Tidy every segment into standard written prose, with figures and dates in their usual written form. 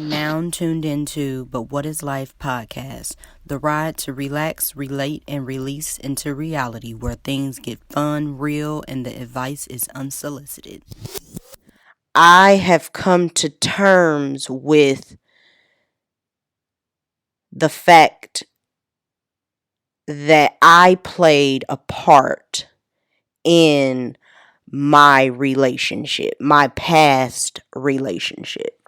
Now tuned into But What is Life podcast, the ride to relax, relate, and release into reality where things get fun, real, and the advice is unsolicited. I have come to terms with the fact that I played a part in my relationship, my past relationship.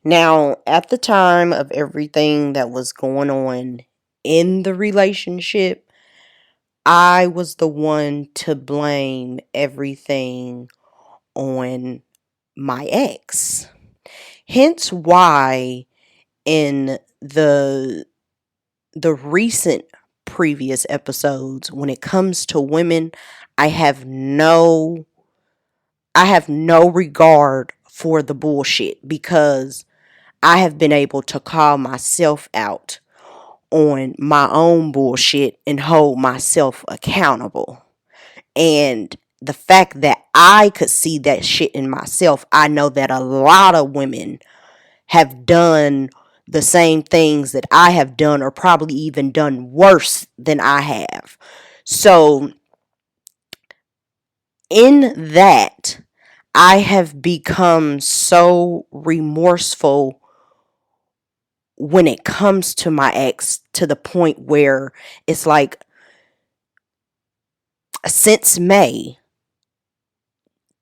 Now, at the time of everything that was going on in the relationship, I was the one to blame everything on my ex. Hence why in the recent previous episodes, when it comes to women, I have no regard for the bullshit, because I have been able to call myself out on my own bullshit and hold myself accountable. And the fact that I could see that shit in myself, I know that a lot of women have done the same things that I have done, or probably even done worse than I have. So, in that, I have become so remorseful when it comes to my ex, to the point where it's like, since May,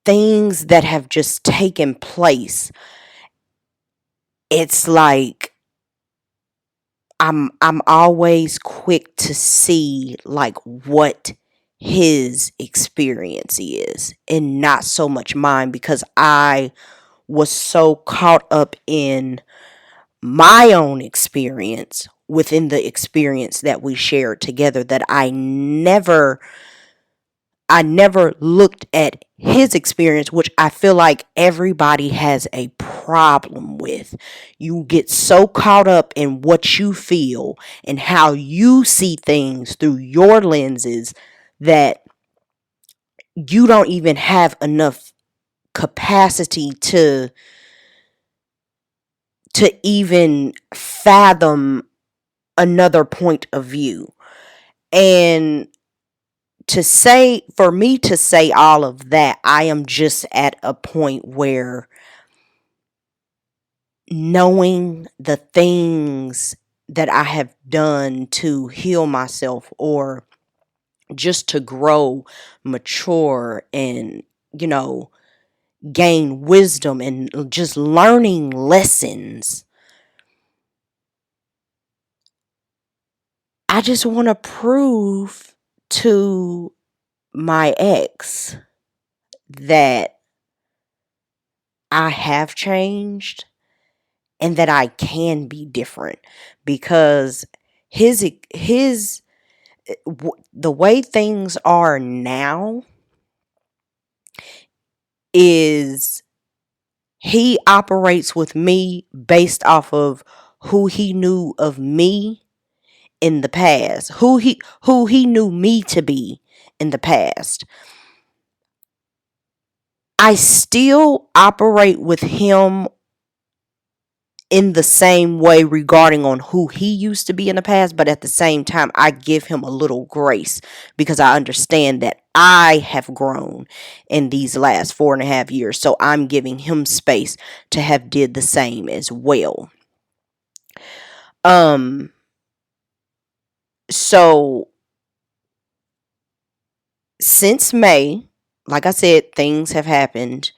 things that have just taken place, it's like I'm always quick to see like what his experience is and not so much mine, because I was so caught up in my own experience within the experience that we shared together that I never looked at his experience, which I feel like everybody has a problem with. You get so caught up in what you feel and how you see things through your lenses that you don't even have enough capacity to even fathom another point of view. And for me to say all of that, I am just at a point where, knowing the things that I have done to heal myself, or just to grow, mature, and, you know, gain wisdom and just learning lessons, I just want to prove to my ex that I have changed and that I can be different, because his the way things are now is he operates with me based off of who he knew of me in the past, who he knew me to be in the past. I still operate with him in the same way regarding on who he used to be in the past, but at the same time I give him a little grace, because I understand that I have grown in these last 4.5 years, so I'm giving him space to have did the same as well. um so since May, like I said, things have happened,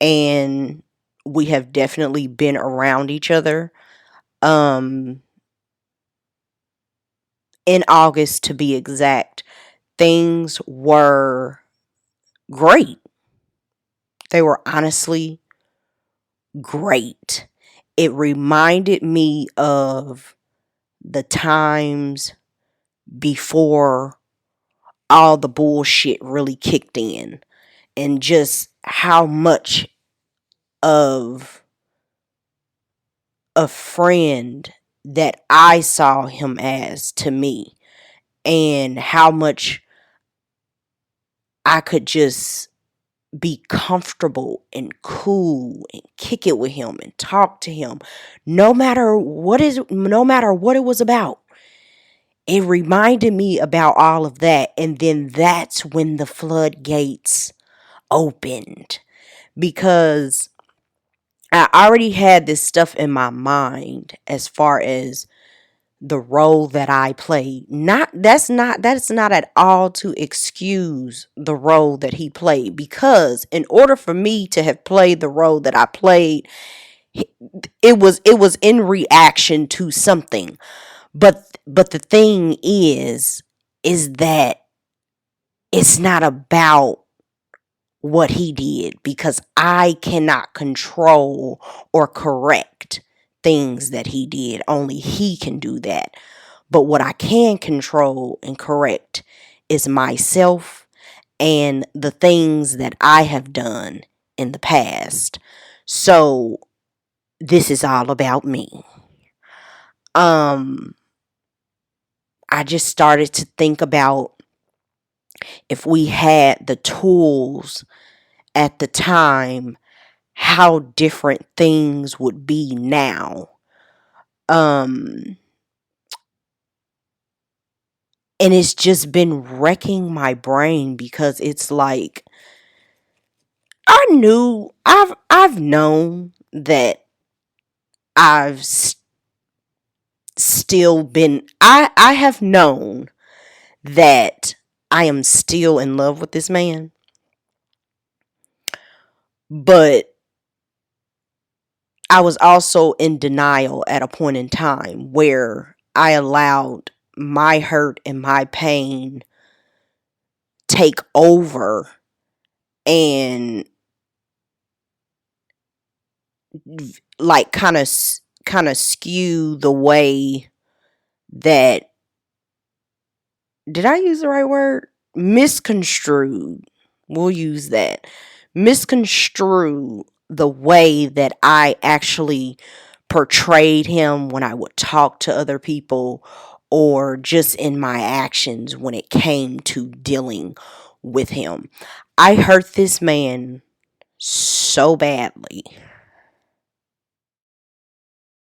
and we have definitely been around each other. um in August, to be exact, things were great. They were honestly great. It reminded me of the times before all the bullshit really kicked in, and just how much of a friend that I saw him as to me, and how much I could just be comfortable and cool and kick it with him and talk to him no matter what it was about. It reminded me about all of that, and then that's when the floodgates opened, because I already had this stuff in my mind as far as the role that I played. That's not at all to excuse the role that he played, because in order for me to have played the role that I played, it was in reaction to something. But the thing is that it's not about what he did, because I cannot control or correct things that he did. Only he can do that. But what I can control and correct is myself and the things that I have done in the past. So this is all about me. Um I just started to think about, if we had the tools at the time, how different things would be now. Um and it's just been wrecking my brain, because it's like, I've known that I've still been I have known that I am still in love with this man, but I was also in denial at a point in time where I allowed my hurt and my pain take over and, like, kind of skew the way that, did I use the right word? Misconstrued. We'll use that. Misconstrue the way that I actually portrayed him when I would talk to other people, or just in my actions when it came to dealing with him. I hurt this man so badly.